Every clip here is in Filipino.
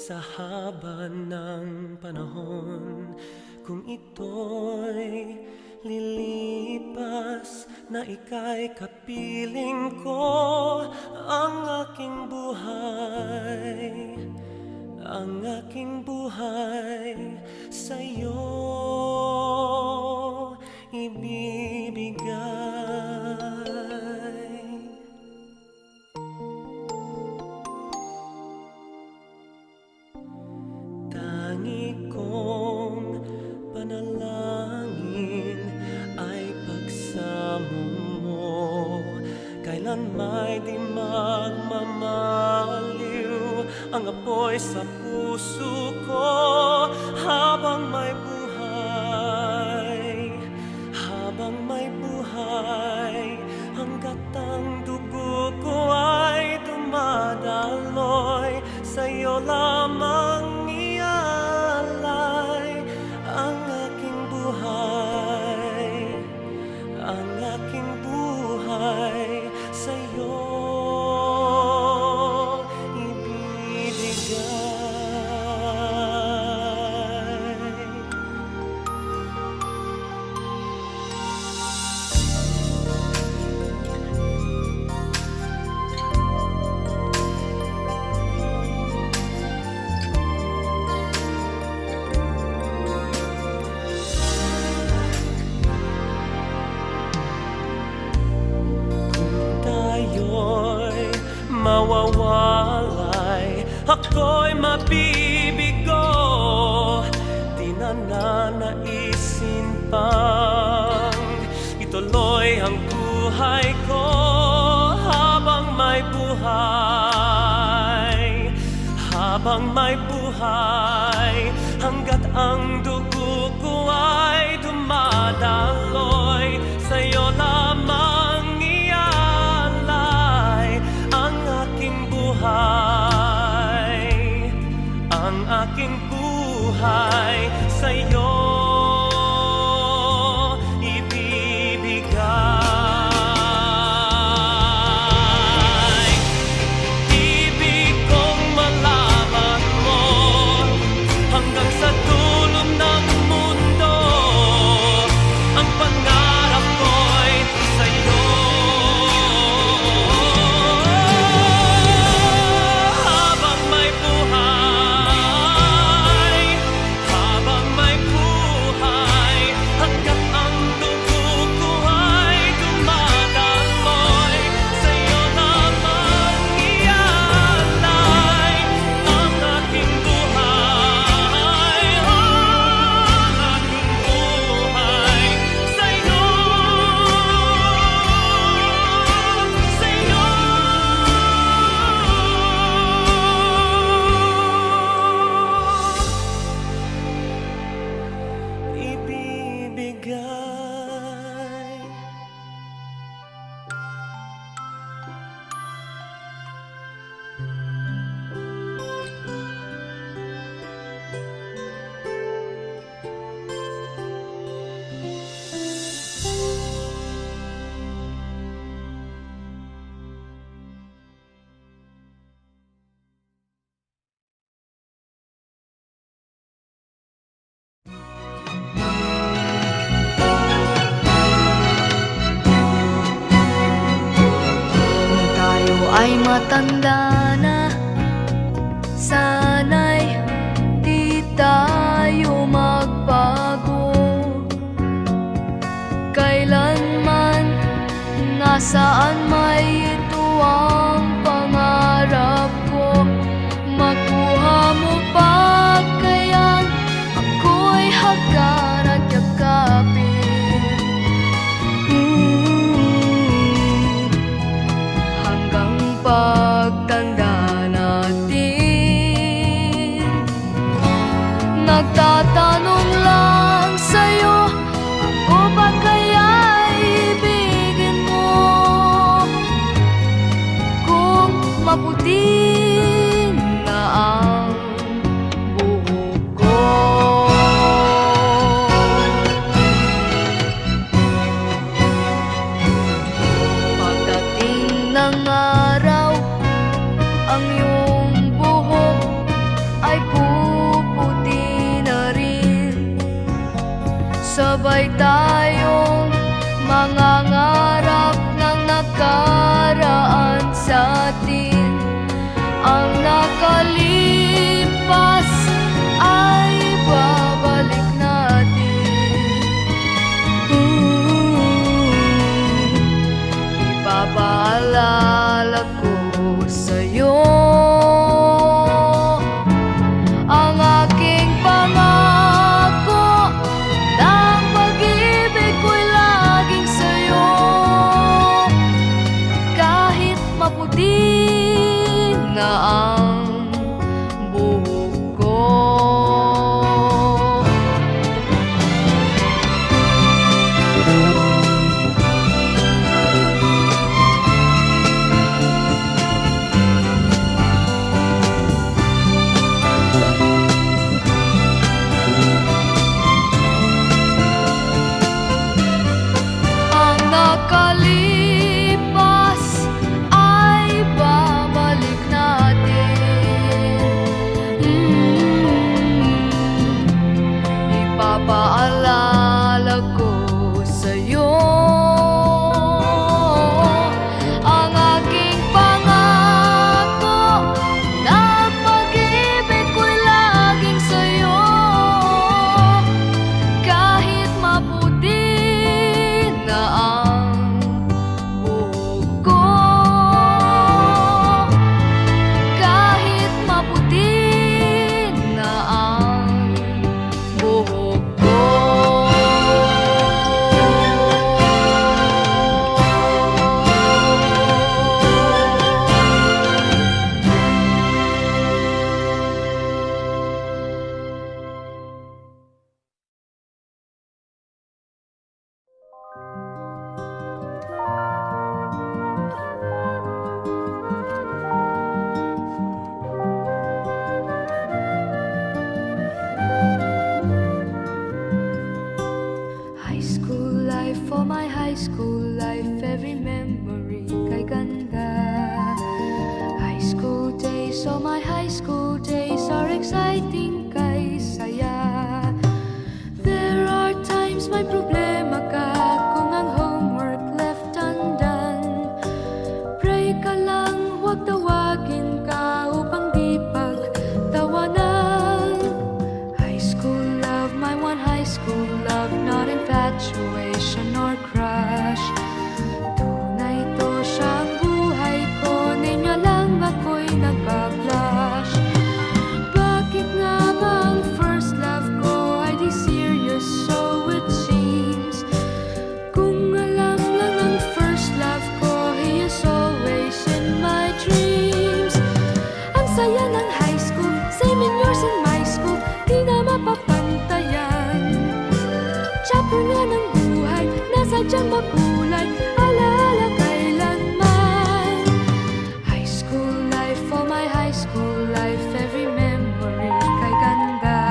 sa haba ng panahon. Kung ito'y lilipas na ika'y kapiling ko, ang aking buhay sa'yo ibibigay. Tangi kong panalangin ay pagsamo mo, kailan may di magmamaliw ang apoy sa puso ko. Habang may buhay, hanggat ang dugo ko ay dumadaloy, sa'yo lamang ialay ang aking buhay sa'yo ibibigay. Mawawalay, ako'y mabibigo, di na nanaisin pang ituloy ang buhay ko. Habang may buhay, hanggat ang dugo ko ay dumadaloy, sa'yo lamang ang aking buhay sa'yo ibibigay. Ibig kong malaman mo hanggang sa dulo ng mundo, ang pangarap ko'y sa'yo. Ay matanda na, sana'y di tayo magbago. Kailanman, nasaan may ito ang pangarap ko. Makuha mo pa kayang ako'y hagkan at yakapin. Pagtanda natin, nagtatanong lang sa'yo, ako ba kaya ibigin mo? Kung maputi na ang buhok ko, pagdating ng araw, ang iyong buhok ay sabay tayong mangangarap ng nakaraan sa atin. Ang nakalipas ay babalik natin. Ipapaalala ko sa'yo ang aking pangako na ang pag-ibig ko'y laging sa'yo. Kahit maputi na ang buhok ko. Ang nakalipas ay babalik natin. Ipapaalala ko sa'yo ang aking pangako na pag-ibig ko'y laging sa'yo. Kahit maputi na ang buhok ko, kahit maputi na ang buhok ko. High school life, for my high school life, every memory kay ganda. High school days, oh my high school days are exciting kay saya. There are times may problema ka kung ang homework left undone. Pray ka lang, huwag tawagin ka upang di pagtawanan. High school love, my one high school love, not infatuation or crush. Tunay to siyang buhay ko, niya lang ako'y nagpa-blush. Bakit nga ba ang first love ko ay di serious, so it seems? Kung alam lang ang first love ko, he is always in my dreams. Ang saya ng high school, same in yours in my school, di na mapapantayan. Chapter nga ng buhay, nasadyang makulay, alaala kailanman. High school life, oh my high school life, every memory kay ganda.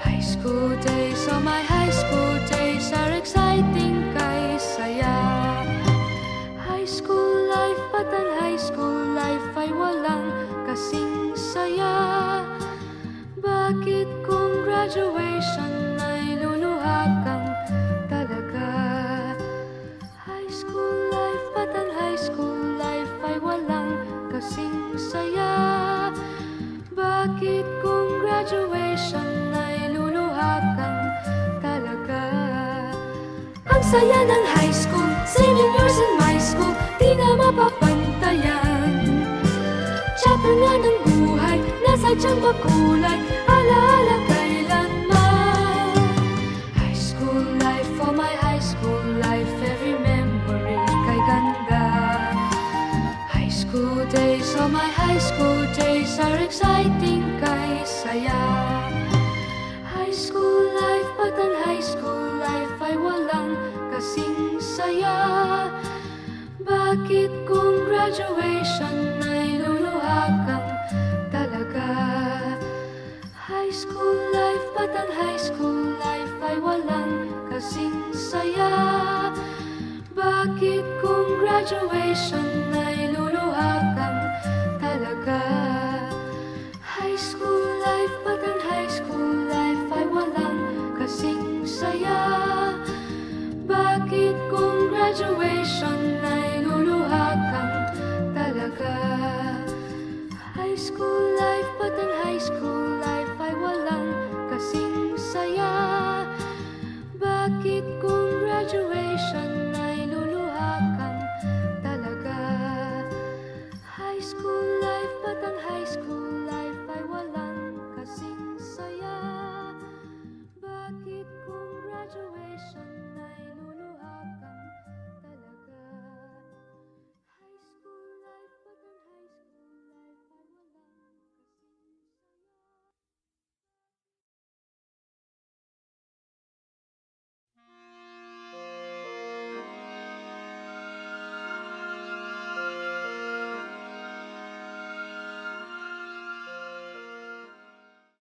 High school days, oh my high school days are exciting kay saya. High school life, but ang high school life ay walang kasing saya. Bakit kung graduation ay luluha kang talaga? High school life, but ang high school life ay walang kasing saya. Bakit kung graduation ay luluha kang talaga? Ang saya ng high school, same in yours in my school, di na mapapantayan. Chapter nga ng buhay, nasadyang makulay, alaala kailanman. High school life, oh my high school life, every memory kay ganda. High school days, oh my high school days are exciting kay saya. High school life, but ang high school life ay walang kasing saya. Bakit kung graduation ay luluha kang talaga? High school life, but ang high school life ay walang kasing saya. Bakit kung graduation ay luluha kang talaga? High school life, but ang high school life ay walang kasing saya. school